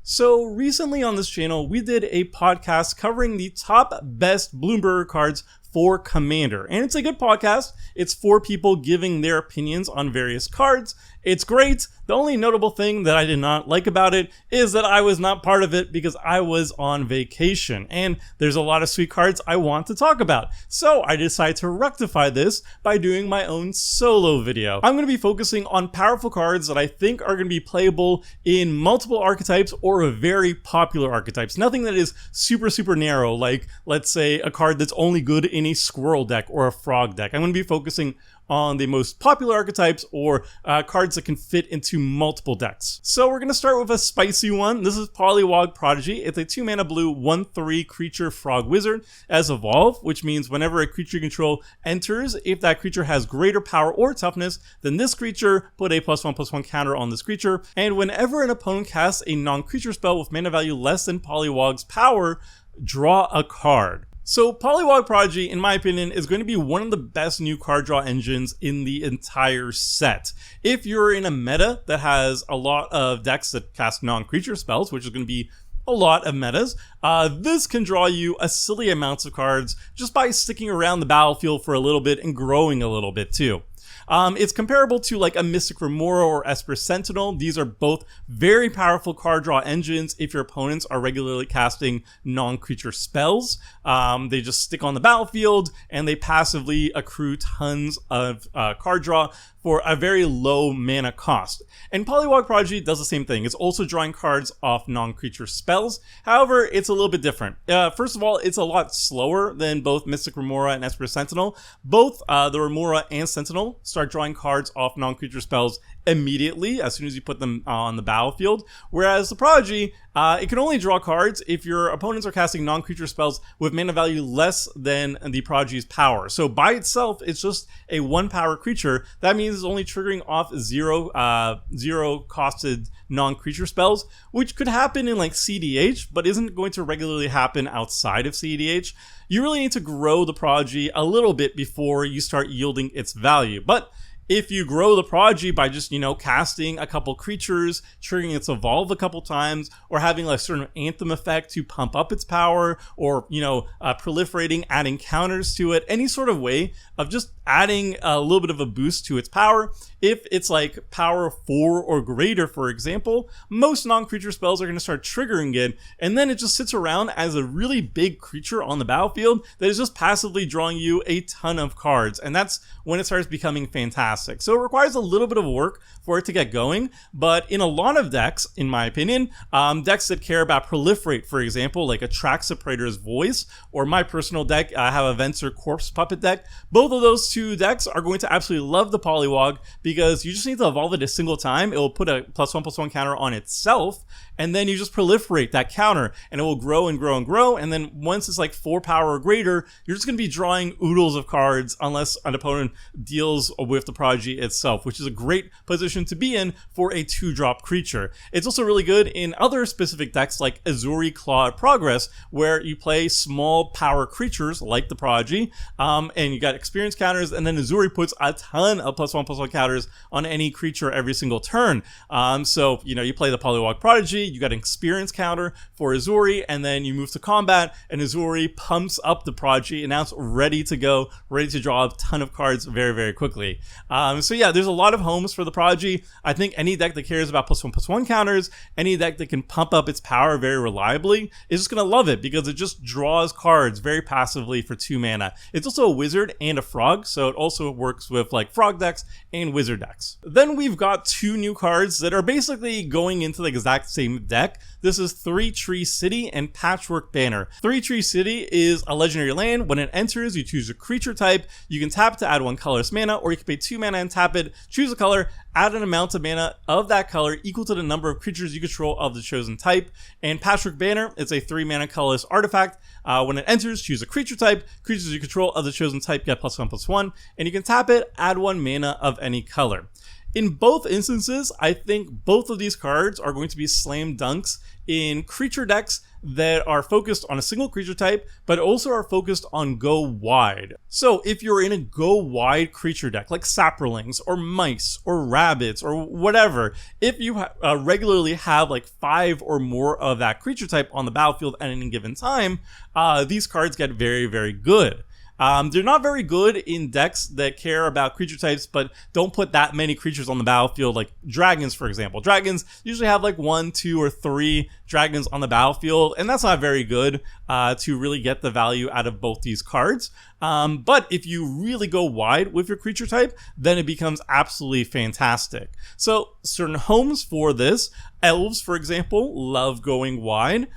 So recently on this channel, we did a podcast covering the top best Bloomburrow cards for Commander. And it's a good podcast. It's 4 people giving their opinions on various cards. It's great. The only notable thing that I did not like about it is that I was not part of it because I was on vacation. And there's a lot of sweet cards I want to talk about. So I decided to rectify this by doing my own solo video. I'm going to be focusing on powerful cards that I think are going to be playable in multiple archetypes or very popular archetypes. Nothing that is super narrow, like let's say a card that's only good in a squirrel deck or a frog deck. I'm going to be focusing on the most popular archetypes or cards that can fit into multiple decks. So we're going to start with a spicy one. This is Pollywog Prodigy. It's a 2-mana blue 1/3 creature frog wizard as evolve, which means whenever a creature you control enters, if that creature has greater power or toughness than this creature, put a +1/+1 counter on this creature. And whenever an opponent casts a non-creature spell with mana value less than Pollywog's power, draw a card. So Pollywog Prodigy, in my opinion, is going to be one of the best new card draw engines in the entire set. If you're in a meta that has a lot of decks that cast non-creature spells, which is going to be a lot of metas, this can draw you a silly amounts of cards just by sticking around the battlefield for a little bit and growing a little bit too. It's comparable to like a Mystic Remora or Esper Sentinel. These are both very powerful card draw engines if your opponents are regularly casting non-creature spells. They just stick on the battlefield and they passively accrue tons of card draw for a very low mana cost. And Pollywog Prodigy does the same thing. It's also drawing cards off non-creature spells. However, it's a little bit different. First of all, it's a lot slower than both Mystic Remora and Esper Sentinel. Both the Remora and Sentinel start drawing cards off non-creature spells immediately as soon as you put them on the battlefield, whereas the Prodigy, it can only draw cards if your opponents are casting non-creature spells with mana value less than the Prodigy's power. So by itself, it's just a 1-power creature. That means it's only triggering off zero costed non-creature spells, which could happen in like CDH, but isn't going to regularly happen outside of CDH. You really need to grow the Prodigy a little bit before you start yielding its value. But if you grow the Prodigy by just, casting a couple creatures, triggering its evolve a couple times, or having like a certain anthem effect to pump up its power, or, proliferating, adding counters to it, any sort of way of just adding a little bit of a boost to its power. If it's like power 4 or greater, for example, most non-creature spells are going to start triggering it, and then it just sits around as a really big creature on the battlefield that is just passively drawing you a ton of cards, and that's when it starts becoming fantastic. So it requires a little bit of work for it to get going, but in a lot of decks, in my opinion, decks that care about proliferate, for example, like a Traxapraetor's Voice, or my personal deck, I have a Venser Corpse Puppet deck. Both of those two decks are going to absolutely love the Pollywog because you just need to evolve it a single time. It will put a +1/+1 counter on itself, and then you just proliferate that counter, and it will grow and grow and grow, and then once it's like 4 power or greater, you're just going to be drawing oodles of cards unless an opponent deals with the Prodigy itself, which is a great position to be in for a 2-drop creature. It's also really good in other specific decks like Azuri Claw of Progress, where you play small power creatures like the Prodigy, and you got experience counters, and then Azuri puts a ton of +1/+1 counters on any creature every single turn. So, you play the Pollywog Prodigy, you got an experience counter for Azuri, and then you move to combat, and Azuri pumps up the Prodigy, and now it's ready to go, ready to draw a ton of cards very quickly. So yeah, there's a lot of homes for the Prodigy. I think any deck that cares about +1/+1 counters, any deck that can pump up its power very reliably, is just going to love it because it just draws cards very passively for 2 mana. It's also a wizard and a frog, so it also works with like frog decks and wizard decks. Then we've got 2 new cards that are basically going into the exact same deck. This is 3 Tree City and Patchwork Banner. 3 Tree City is a legendary land. When it enters, you choose a creature type. You can tap to add 1 colorless mana, or you can pay 2 mana and tap it, choose a color, add an amount of mana of that color equal to the number of creatures you control of the chosen type. And Patchwork Banner is a 3 mana colorless artifact. When it enters, choose a creature type. Creatures you control of the chosen type get +1/+1, and you can tap it, add 1 mana of any color. In both instances, I think both of these cards are going to be slam dunks in creature decks that are focused on a single creature type, but also are focused on go wide. So if you're in a go wide creature deck, like saprolings or mice or rabbits or whatever, if you regularly have like 5 or more of that creature type on the battlefield at any given time, these cards get very, very good. They're not very good in decks that care about creature types, but don't put that many creatures on the battlefield, like dragons, for example. Dragons usually have like 1, 2, or 3 dragons on the battlefield, and that's not very good to really get the value out of both these cards. But if you really go wide with your creature type, then it becomes absolutely fantastic. So certain homes for this, elves, for example, love going wide.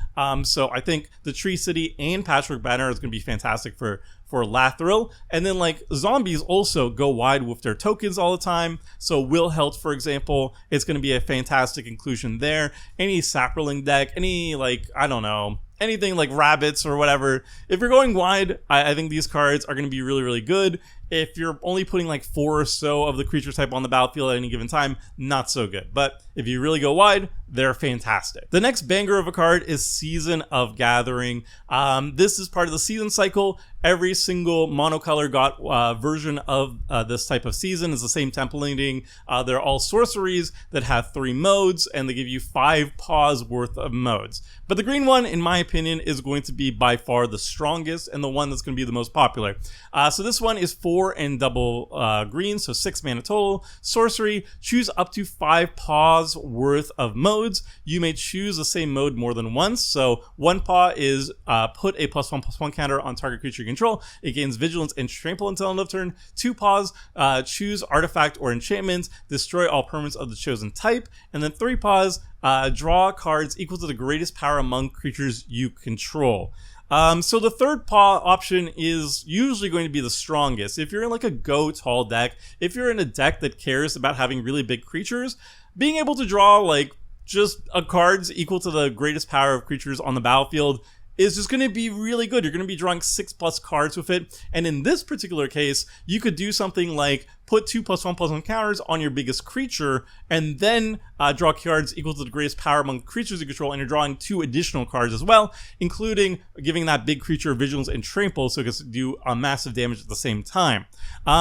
So I think the Tree City and Patchwork Banner is going to be fantastic for Lathril. And then like zombies also go wide with their tokens all the time. So Wilhelt, for example, it's going to be a fantastic inclusion there. Any saproling deck, any like, I don't know, anything like rabbits or whatever. If you're going wide, I think these cards are going to be really, really good. If you're only putting like 4 or so of the creature type on the battlefield at any given time, not so good. But if you really go wide, they're fantastic. The next banger of a card is Season of Gathering. This is part of the season cycle. Every single monocolor version of this type of season is the same templating. They're all sorceries that have 3 modes, and they give you 5 paws worth of modes. But the green one, in my opinion, is going to be by far the strongest and the one that's going to be the most popular. So this one is 4 and double green, so 6 mana total. Sorcery, choose up to 5 paws worth of modes. You may choose the same mode more than once. So 1 paw is put a +1/+1 counter on target creature you control. It gains vigilance and trample until end of turn. 2 paws, choose artifact or enchantment, destroy all permanents of the chosen type. And then 3 paws, draw cards equal to the greatest power among creatures you control. So the third paw option is usually going to be the strongest. If you're in like a go tall deck, if you're in a deck that cares about having really big creatures, being able to draw like just cards equal to the greatest power of creatures on the battlefield is just going to be really good. You're going to be drawing 6+ cards with it. And in this particular case, you could do something like put 2 +1/+1 counters on your biggest creature, and then draw cards equal to the greatest power among creatures you control, and you're drawing 2 additional cards as well, including giving that big creature vigilance and trample, so it can do massive damage at the same time.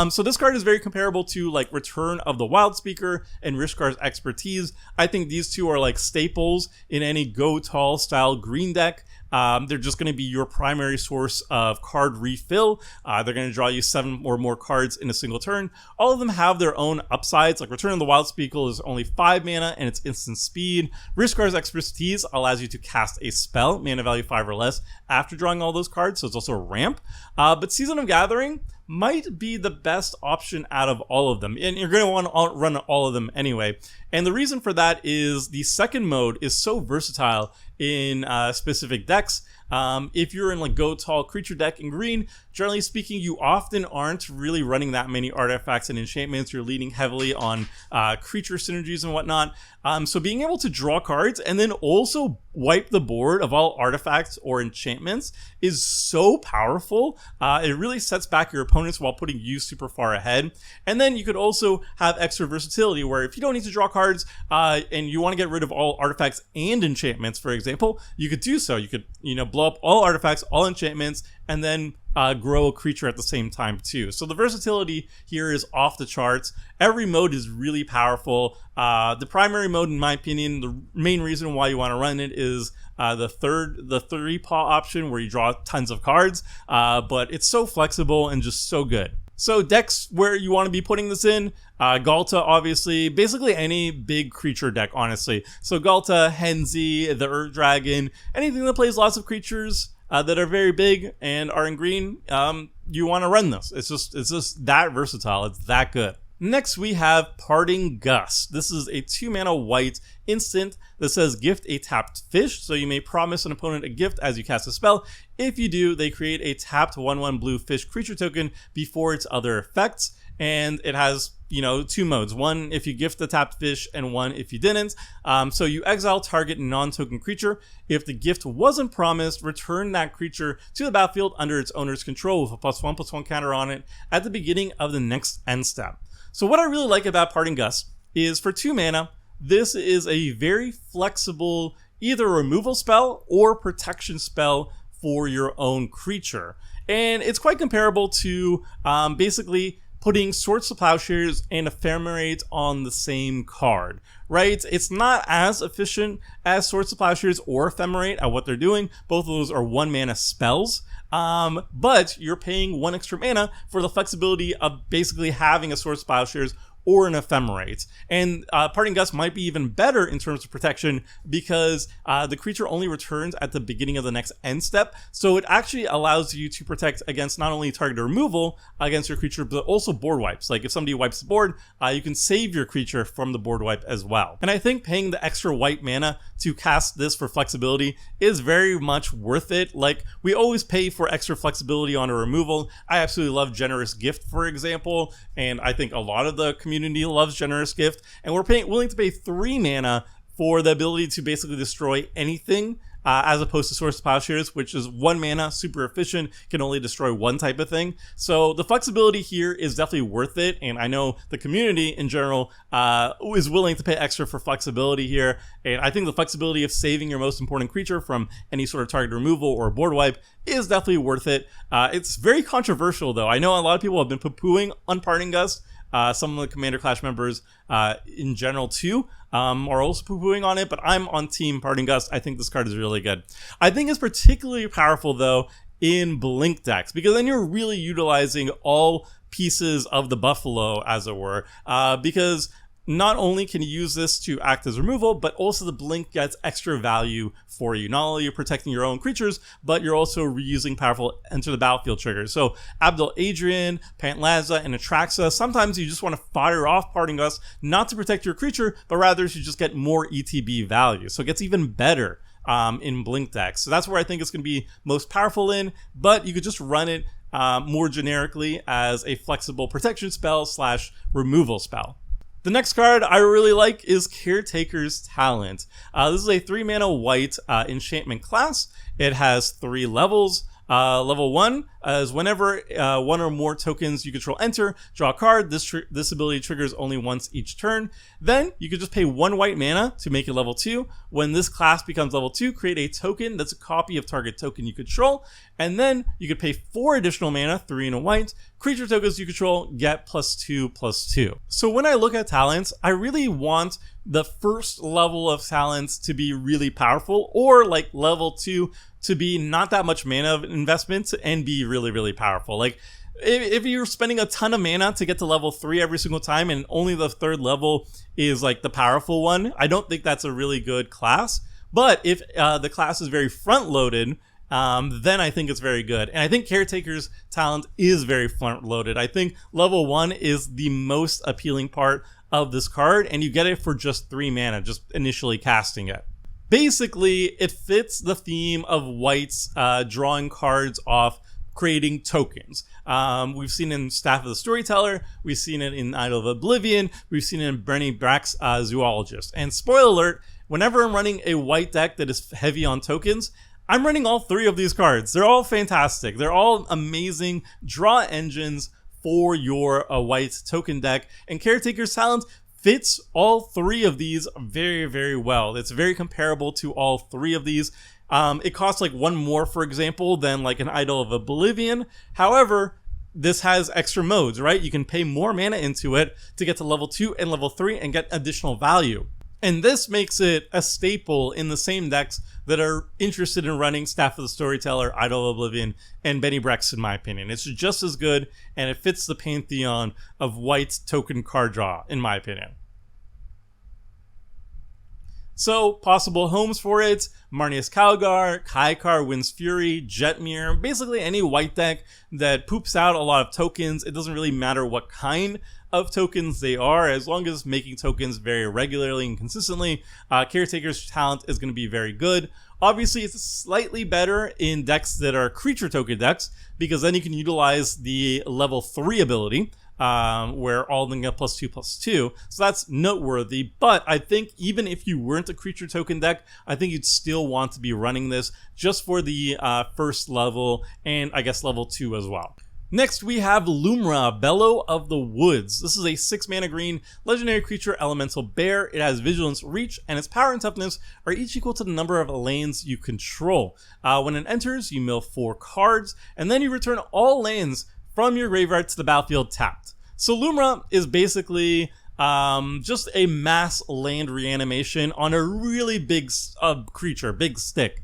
So this card is very comparable to like Return of the Wildspeaker and Rishkar's Expertise. I think these two are like staples in any go tall style green deck. They're just going to be your primary source of card refill. They're going to draw you 7 or more cards in a single turn. All of them have their own upsides. Like Return of the Wildspeaker is only 5 mana and it's instant speed. Rishkar's Expertise allows you to cast a spell, mana value 5 or less, after drawing all those cards, so it's also a ramp. But Season of Gathering might be the best option out of all of them, and you're going to want to run all of them anyway. And the reason for that is the second mode is so versatile in specific decks. If you're in like go tall creature deck in green, generally speaking, you often aren't really running that many artifacts and enchantments. You're leaning heavily on creature synergies and whatnot. So being able to draw cards and then also wipe the board of all artifacts or enchantments is so powerful. It really sets back your opponents while putting you super far ahead. And then you could also have extra versatility where if you don't need to draw cards and you want to get rid of all artifacts and enchantments, for example, you could do so. You could, blow up all artifacts, all enchantments, and then grow a creature at the same time too. So the versatility here is off the charts. Every mode is really powerful. The primary mode, in my opinion, the main reason why you want to run it is the 3-paw option where you draw tons of cards, but it's so flexible and just so good. So decks where you want to be putting this in, Ghalta, obviously, basically any big creature deck, honestly. So Ghalta, Henzi, the Ur Dragon, anything that plays lots of creatures that are very big and are in green, you want to run this. It's just that versatile. It's that good. Next, we have Parting Gust. This is a 2-mana white instant that says gift a tapped fish. So you may promise an opponent a gift as you cast a spell. If you do, they create a tapped 1/1 blue fish creature token before its other effects. And it has, 2 modes. One if you gift the tapped fish, and one if you didn't. So you exile target non-token creature. If the gift wasn't promised, return that creature to the battlefield under its owner's control with a +1/+1 counter on it at the beginning of the next end step. So what I really like about Parting Gust is for 2 mana, this is a very flexible either a removal spell or protection spell for your own creature. And it's quite comparable to basically putting Swords to Plowshares and Ephemerate on the same card, right? It's not as efficient as Swords to Plowshares or Ephemerate at what they're doing. Both of those are 1 mana spells. But you're paying 1 extra mana for the flexibility of basically having a Swords to Plowshares or an Ephemerate. And Parting Gust might be even better in terms of protection because the creature only returns at the beginning of the next end step. So it actually allows you to protect against not only target removal against your creature, but also board wipes. Like if somebody wipes the board, you can save your creature from the board wipe as well. And I think paying the extra white mana to cast this for flexibility is very much worth it. Like we always pay for extra flexibility on a removal. I absolutely love Generous Gift, for example, and I think a lot of the community loves Generous Gift, and we're willing to pay 3 mana for the ability to basically destroy anything, as opposed to Swords to Plowshares, which is 1 mana, super efficient, can only destroy one type of thing. So the flexibility here is definitely worth it, and I know the community in general is willing to pay extra for flexibility here, and I think the flexibility of saving your most important creature from any sort of target removal or board wipe is definitely worth it. It's very controversial though. I know a lot of people have been poo-pooing on Parting Gust. Some of the Commander Clash members in general too are also poo-pooing on it, but I'm on team Parting Gust. I think this card is really good. I think it's particularly powerful though in Blink decks, because then you're really utilizing all pieces of the buffalo, as it were, because not only can you use this to act as removal, but also the Blink gets extra value for you. Not only are you protecting your own creatures, but you're also reusing powerful Enter the Battlefield triggers. So Abdel Adrian, Pantlaza, and Atraxa, sometimes you just want to fire off Parting Gust, not to protect your creature, but rather to just get more ETB value. So it gets even better in Blink decks. So that's where I think it's going to be most powerful in, but you could just run it more generically as a flexible protection spell / removal spell. The next card I really like is Caretaker's Talent. This is a 3 mana white enchantment class. It has 3 levels. Level 1 is whenever 1 or more tokens you control enter, draw a card. This ability triggers only once each turn. Then you could just pay 1 white mana to make it level 2. When this class becomes level 2, create a token that's a copy of target token you control. And then you could pay 4 additional mana, 3 and a white. Creature tokens you control get +2/+2. So when I look at talents, I really want the first level of talents to be really powerful, or like level 2 to be not that much mana investment and be really, really powerful. Like if you're spending a ton of mana to get to level 3 every single time and only the 3rd level is like the powerful one, I don't think that's a really good class. But if the class is very front loaded, then I think it's very good. And I think Caretaker's Talent is very front loaded. I think level 1 is the most appealing part of this card, and you get it for just 3 mana, just initially casting it. Basically, it fits the theme of white's drawing cards off, creating tokens. We've seen it in Staff of the Storyteller, we've seen it in Idol of Oblivion, we've seen it in Benny Brack's Zoologist. And spoiler alert, whenever I'm running a white deck that is heavy on tokens, I'm running all 3 of these cards. They're all fantastic. They're all amazing draw engines for your white token deck, and Caretaker's Talent fits all 3 of these very, very well. It's very comparable to all 3 of these. It costs like 1 more, for example, than like an Idol of Oblivion. However, this has extra modes, right? You can pay more mana into it to get to level 2 and level 3 and get additional value. And this makes it a staple in the same decks that are interested in running Staff of the Storyteller, Idol of Oblivion, and Benny Brex, in my opinion. It's just as good, and it fits the pantheon of white token card draw, in my opinion. So, possible homes for it: Marnius Calgar, Kaikar, Wind's Fury, Jetmir, basically any white deck that poops out a lot of tokens. It doesn't really matter what kind of tokens they are, as long as making tokens very regularly and consistently. Caretaker's Talent is going to be very good. Obviously, it's slightly better in decks that are creature token decks, because then you can utilize the level 3 ability, where all of them get +2/+2. So that's noteworthy. But I think even if you weren't a creature token deck, I think you'd still want to be running this just for the first level, and I guess level 2 as well. Next, we have Lumra, Bellow of the Woods. This is a 6-mana green legendary creature elemental bear. It has vigilance, reach, and its power and toughness are each equal to the number of lanes you control. When it enters, you mill 4 cards, and then you return all lanes from your graveyard to the battlefield tapped. So Lumra is basically just a mass land reanimation on a really big creature, big stick.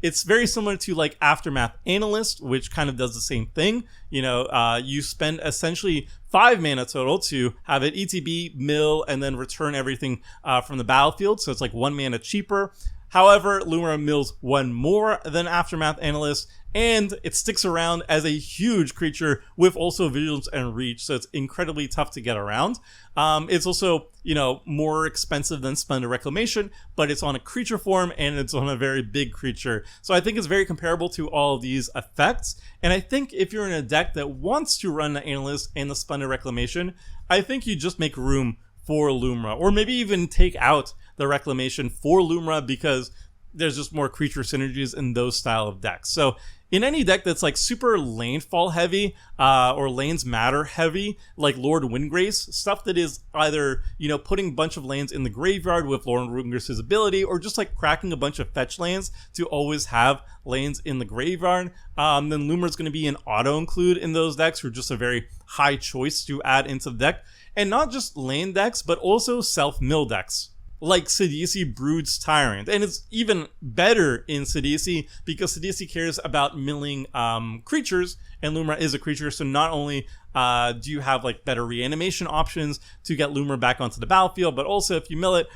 It's very similar to like Aftermath Analyst, which kind of does the same thing. You know, you spend essentially 5 mana total to have it ETB, mill, and then return everything from the battlefield. So it's like 1 mana cheaper. However, Lumra mills 1 more than Aftermath Analyst, and it sticks around as a huge creature with also vigilance and reach, so it's incredibly tough to get around. It's also, you know, more expensive than Splendid Reclamation, but it's on a creature form and it's on a very big creature. So I think it's very comparable to all of these effects. And I think if you're in a deck that wants to run the Analyst and the Splendid Reclamation, I think you just make room for Lumra, or maybe even take out the Reclamation for Lumra because there's just more creature synergies in those style of decks. So in any deck that's like super landfall heavy or lanes matter heavy, like Lord Windgrace, stuff that is either, you know, putting a bunch of lands in the graveyard with Lord Windgrace's ability, or just like cracking a bunch of fetch lands to always have lanes in the graveyard, then Lumra's going to be an auto include in those decks, or just a very high choice to add into the deck. And not just lane decks, but also self-mill decks, like Sidisi Brood's Tyrant. And it's even better in Sidisi because Sidisi cares about milling creatures, and Lumra is a creature, so not only do you have like better reanimation options to get Lumra back onto the battlefield, but also if you mill it,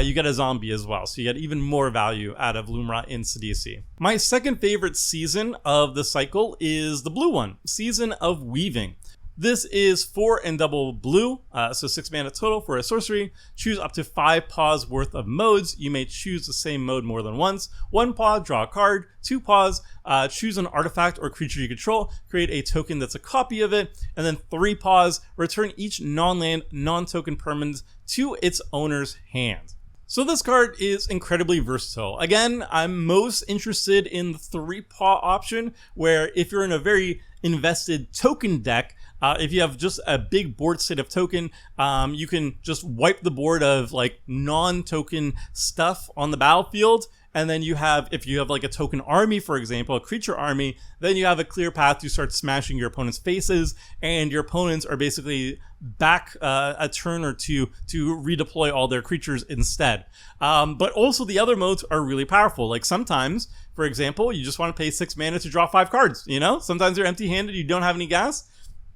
you get a zombie as well, so you get even more value out of Lumra in Sidisi. My second favorite season of the cycle is the blue one, Season of Weaving. This is 4 and double blue, so 6 mana total for a sorcery. Choose up to 5 paws worth of modes. You may choose the same mode more than once. 1 paw, draw a card. 2 paws, choose an artifact or creature you control. Create a token that's a copy of it. And then 3 paws, return each non-land, non-token permanent to its owner's hand. So this card is incredibly versatile. Again, I'm most interested in the 3-paw option, where if you're in a very invested token deck, if you have just a big board state of token, you can just wipe the board of like non-token stuff on the battlefield. And then you have, if you have like a token army, for example, a creature army, then you have a clear path to start smashing your opponent's faces, and your opponents are basically back a turn or two to redeploy all their creatures instead. But also the other modes are really powerful. Like sometimes, for example, you just want to pay 6 mana to draw 5 cards, you know? Sometimes you're empty-handed, you don't have any gas,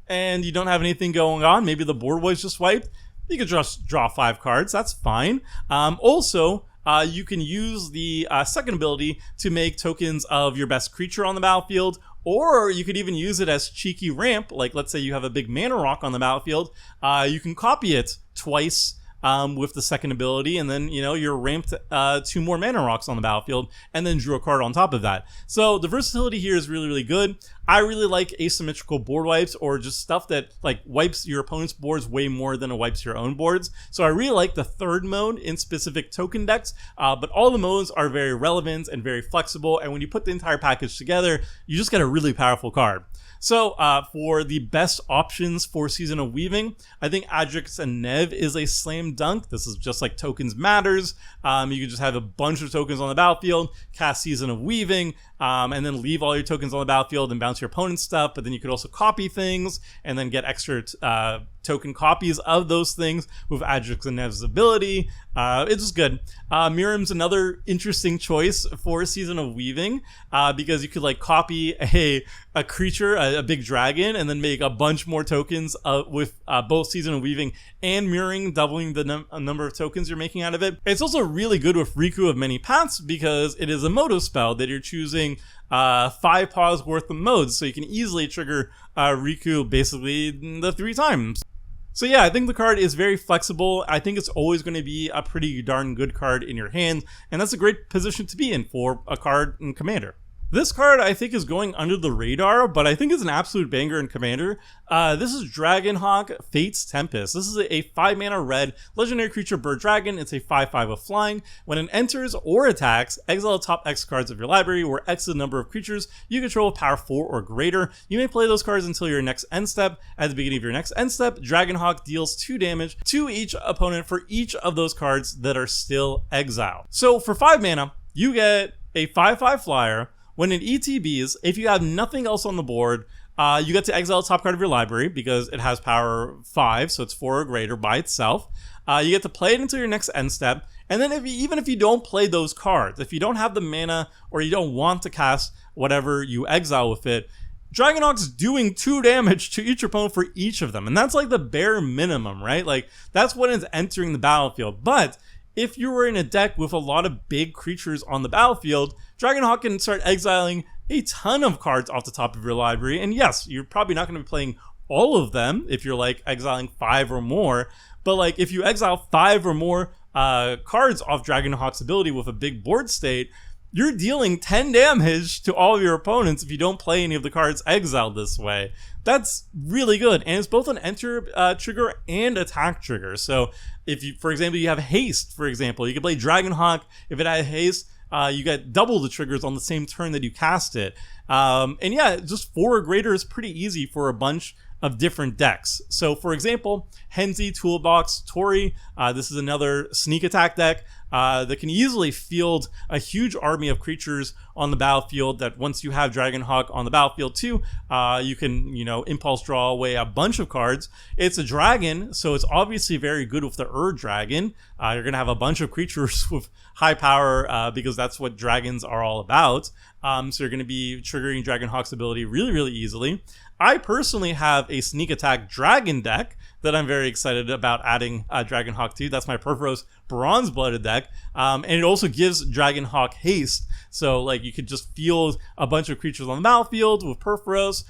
and you don't have anything going on. Maybe the board was just wiped. You could just draw 5 cards, that's fine. Also, you can use the second ability to make tokens of your best creature on the battlefield, or you could even use it as cheeky ramp. Like let's say you have a big mana rock on the battlefield, you can copy it twice with the second ability, and then, you know, you're ramped 2 more mana rocks on the battlefield, and then drew a card on top of that. So the versatility here is really, really good. I really like asymmetrical board wipes, or just stuff that like wipes your opponent's boards way more than it wipes your own boards. So I really like the third mode in specific token decks, but all the modes are very relevant and very flexible, and when you put the entire package together, you just get a really powerful card. So for the best options for Season of Weaving, I think Adrix and Nev is a slam dunk. This is just like tokens matters. You can just have a bunch of tokens on the battlefield, cast Season of Weaving, and then leave all your tokens on the battlefield and bounce your opponent's stuff. But then you could also copy things and then get extra token copies of those things with Adrix and Nev's ability. It's just good. Miriam's another interesting choice for Season of Weaving, because you could like copy a creature, a big dragon, and then make a bunch more tokens with both Season of Weaving and mirroring, doubling the number of tokens you're making out of it. It's also really good with Riku of Many Paths because it is a moto spell that you're choosing 5 paws worth of modes, so you can easily trigger Riku basically the 3 times. So yeah, I think the card is very flexible. I think it's always going to be a pretty darn good card in your hand, and that's a great position to be in for a card in Commander. This card, I think, is going under the radar, but I think is an absolute banger in Commander. This is Dragonhawk, Fate's Tempest. This is a 5-mana red legendary creature bird dragon. It's a 5/5 of flying. When it enters or attacks, exile the top X cards of your library, where X is the number of creatures you control with power 4 or greater. You may play those cards until your next end step. At the beginning of your next end step, Dragonhawk deals 2 damage to each opponent for each of those cards that are still exiled. So for 5 mana, you get a 5/5 flyer. When it ETBs, if you have nothing else on the board, you get to exile the top card of your library because it has power 5, so it's 4 or greater by itself. You get to play it until your next end step, and then even if you don't play those cards, if you don't have the mana or you don't want to cast whatever you exile with it, Dragonhawk's doing 2 damage to each opponent for each of them, and that's like the bare minimum, right? Like, that's when it's entering the battlefield. But if you were in a deck with a lot of big creatures on the battlefield, Dragonhawk can start exiling a ton of cards off the top of your library. And yes, you're probably not going to be playing all of them if you're like exiling 5 or more. But like if you exile 5 or more cards off Dragonhawk's ability with a big board state, you're dealing 10 damage to all of your opponents if you don't play any of the cards exiled this way. That's really good, and it's both an enter trigger and attack trigger. So if you, for example, you have haste, for example, you can play Dragonhawk. If it had haste, you get double the triggers on the same turn that you cast it. And yeah, just 4 or greater is pretty easy for a bunch of different decks. So for example, Henzi, Toolbox, Tori, this is another sneak attack deck that can easily field a huge army of creatures on the battlefield, that once you have Dragonhawk on the battlefield too, you can, impulse draw away a bunch of cards. It's a dragon, so it's obviously very good with the Dragon. You're going to have a bunch of creatures with high power because that's what dragons are all about. So you're going to be triggering Dragonhawk's ability really, really easily. I personally have a sneak attack dragon deck that I'm very excited about adding Dragonhawk to. That's my Purphoros Bronze Blooded deck. And it also gives Dragonhawk haste. So like you could just field a bunch of creatures on the battlefield with Purphoros,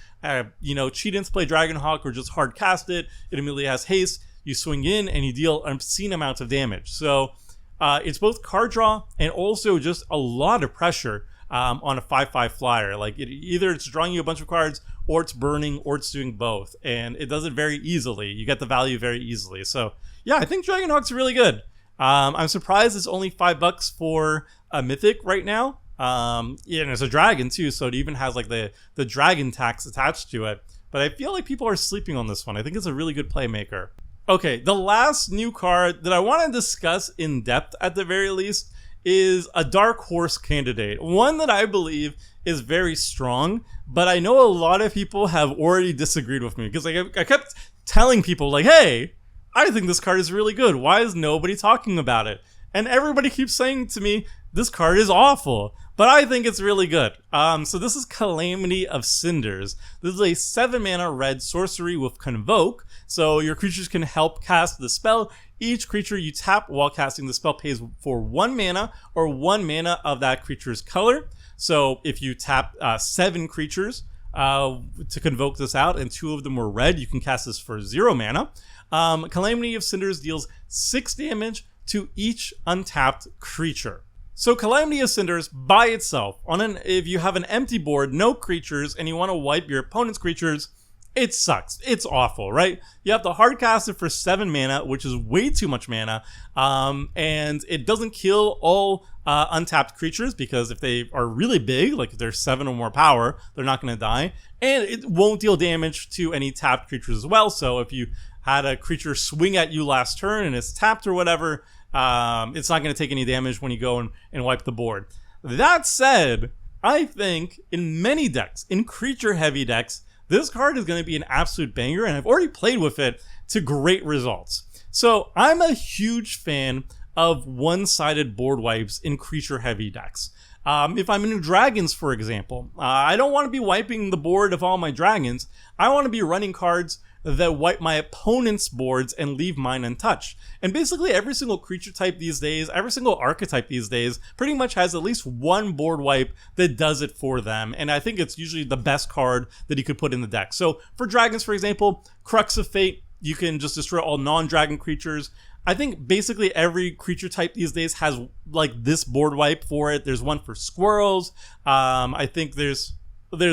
cheat into play Dragonhawk or just hard cast it. It immediately has haste. You swing in and you deal an obscene amount of damage. So it's both card draw and also just a lot of pressure on a 5/5 flyer. Like either it's drawing you a bunch of cards, or it's burning, or it's doing both, and it does it very easily. You get the value very easily. So yeah, I think Dragonhawk's really good. I'm surprised it's only $5 for a mythic right now. And it's a dragon too, so it even has like the dragon tax attached to it. But I feel like people are sleeping on this one. I think it's a really good playmaker. Okay, the last new card that I want to discuss in depth at the very least is a dark horse candidate, one that I believe is very strong, but I know a lot of people have already disagreed with me because I kept telling people like, hey, I think this card is really good. Why is nobody talking about it? And everybody keeps saying to me, this card is awful, but I think it's really good. So this is Calamity of Cinders. This is a 7-mana red sorcery with Convoke, so your creatures can help cast the spell. Each creature you tap while casting the spell pays for 1 mana or 1 mana of that creature's color. So if you tap 7 creatures to convoke this out and 2 of them were red, you can cast this for 0 mana. Calamity of Cinders deals 6 damage to each untapped creature. So Calamity of Cinders by itself, if you have an empty board, no creatures, and you want to wipe your opponent's creatures, it sucks. It's awful, right? You have to hard cast it for 7 mana, which is way too much mana, and it doesn't kill all untapped creatures, because if they are really big, like if they're 7 or more power, they're not going to die, and it won't deal damage to any tapped creatures as well. So if you had a creature swing at you last turn and it's tapped or whatever, it's not going to take any damage when you go and wipe the board. That said, I think in many decks, in creature-heavy decks, this card is going to be an absolute banger, and I've already played with it to great results. So I'm a huge fan of one-sided board wipes in creature-heavy decks. If I'm in dragons, for example, I don't want to be wiping the board of all my dragons. I want to be running cards that wipe my opponent's boards and leave mine untouched. And basically every single creature type these days, every single archetype these days, pretty much has at least one board wipe that does it for them. And I think it's usually the best card that you could put in the deck. So for dragons, for example, Crux of Fate, you can just destroy all non-dragon creatures. I think basically every creature type these days has like this board wipe for it. There's one for squirrels. I think there's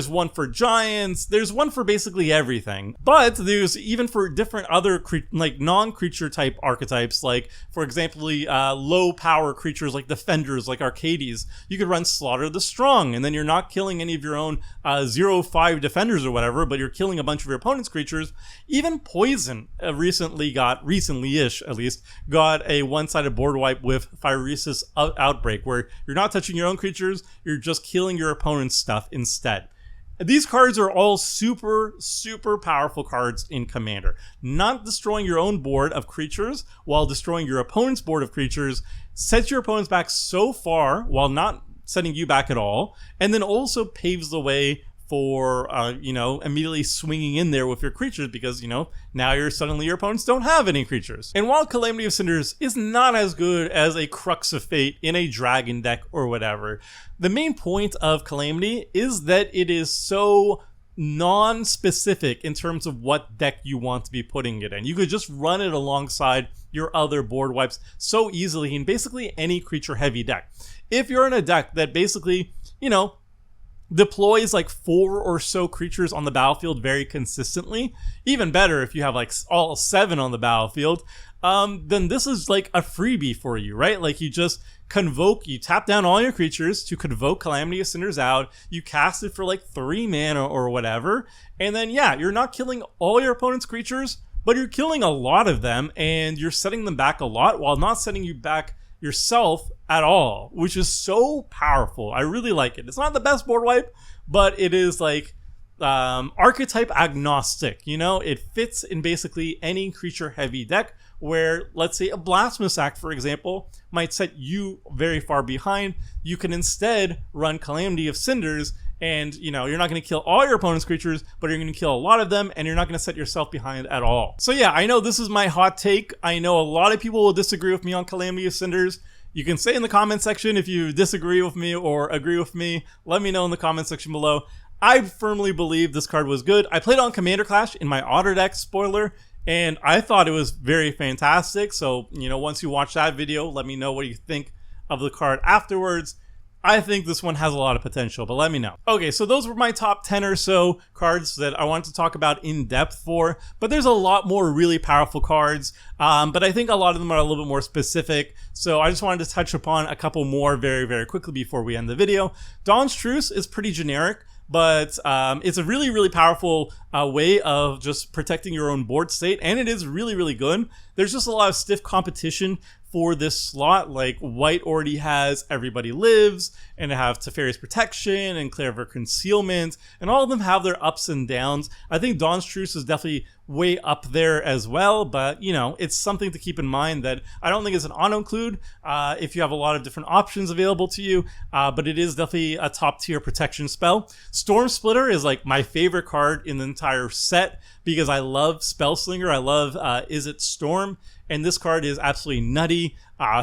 one for giants. There's one for basically everything. But there's even for different other like non-creature type archetypes, like for example, low power creatures like defenders, like Arcades. You could run Slaughter the Strong, and then you're not killing any of your own 0/5 defenders or whatever, but you're killing a bunch of your opponent's creatures. Even Poison recently-ish at least, got a one-sided board wipe with Phyresis Outbreak, where you're not touching your own creatures, you're just killing your opponent's stuff instead. These cards are all super, super powerful cards in Commander. Not destroying your own board of creatures while destroying your opponent's board of creatures sets your opponents back so far while not setting you back at all, and then also paves the way for, immediately swinging in there with your creatures because, now your opponents don't have any creatures. And while Calamity of Cinders is not as good as a Crux of Fate in a dragon deck or whatever, the main point of Calamity is that it is so non-specific in terms of what deck you want to be putting it in. You could just run it alongside your other board wipes so easily in basically any creature heavy deck. If you're in a deck that basically, deploys like 4 or so creatures on the battlefield very consistently, even better if you have like all 7 on the battlefield, then this is like a freebie for you, right? Like you just you tap down all your creatures to convoke Calamity of Cinders out, you cast it for like 3 mana or whatever, and then you're not killing all your opponent's creatures, but you're killing a lot of them, and you're setting them back a lot while not setting you back yourself at all, which is so powerful. I really like it. It's not the best board wipe, but it is like archetype agnostic. It fits in basically any creature heavy deck where, let's say, a Blasphemous Act, for example, might set you very far behind. You can instead run Calamity of Cinders, and you're not going to kill all your opponent's creatures, but you're going to kill a lot of them, and you're not going to set yourself behind at all. So yeah, I know this is my hot take. I know a lot of people will disagree with me on Calamity of Cinders. You can say in the comment section if you disagree with me or agree with me. Let me know in the comment section below. I firmly believe this card was good. I played on Commander Clash in my Otter deck, spoiler, and I thought it was very fantastic. So, once you watch that video, let me know what you think of the card afterwards. I think this one has a lot of potential, but let me know. Okay, so those were my top 10 or so cards that I wanted to talk about in depth for, but there's a lot more really powerful cards, but I think a lot of them are a little bit more specific, so I just wanted to touch upon a couple more very, very quickly before we end the video. Dawn's Truce is pretty generic, but it's a really, really powerful way of just protecting your own board state, and it is really, really good. There's just a lot of stiff competition for this slot. Like white already has Everybody Lives, and they have Teferi's Protection and Clever Concealment, and all of them have their ups and downs. I think Dawn's Truce is definitely way up there as well, but it's something to keep in mind that I don't think it's an auto-include if you have a lot of different options available to you, but it is definitely a top tier protection spell. Storm Splitter is like my favorite card in the entire set because I love Spellslinger, I love Izzet Storm, and this card is absolutely nutty.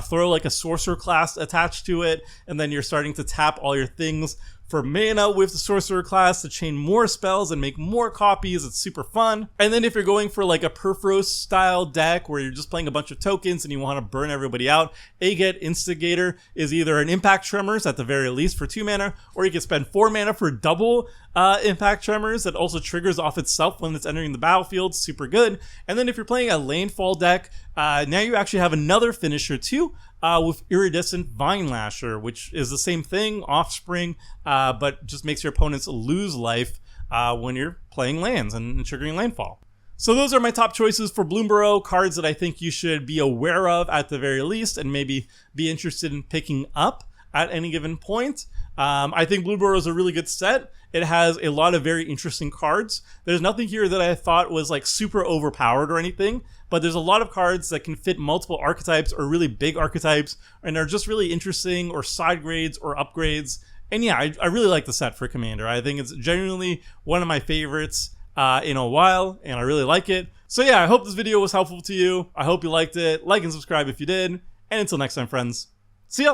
Throw like a sorcerer class attached to it, and then you're starting to tap all your things for mana with the sorcerer class to chain more spells and make more copies. It's super fun. And then if you're going for like a Perforos style deck where you're just playing a bunch of tokens and you want to burn everybody out, Aget Instigator is either an Impact Tremors at the very least for 2 mana, or you can spend 4 mana for double Impact Tremors that also triggers off itself when it's entering the battlefield. Super good. And then if you're playing a Landfall deck, now you actually have another finisher too, with Iridescent Vine Lasher, which is the same thing, Offspring, but just makes your opponents lose life when you're playing lands and triggering landfall. So those are my top choices for Bloomburrow, cards that I think you should be aware of at the very least and maybe be interested in picking up at any given point. I think Bloomburrow is a really good set. It has a lot of very interesting cards. There's nothing here that I thought was like super overpowered or anything, but there's a lot of cards that can fit multiple archetypes or really big archetypes and are just really interesting, or side grades or upgrades. And yeah, I really like the set for Commander. I think it's genuinely one of my favorites in a while, and I really like it. So yeah, I hope this video was helpful to you. I hope you liked it. Like and subscribe if you did. And until next time, friends, see ya!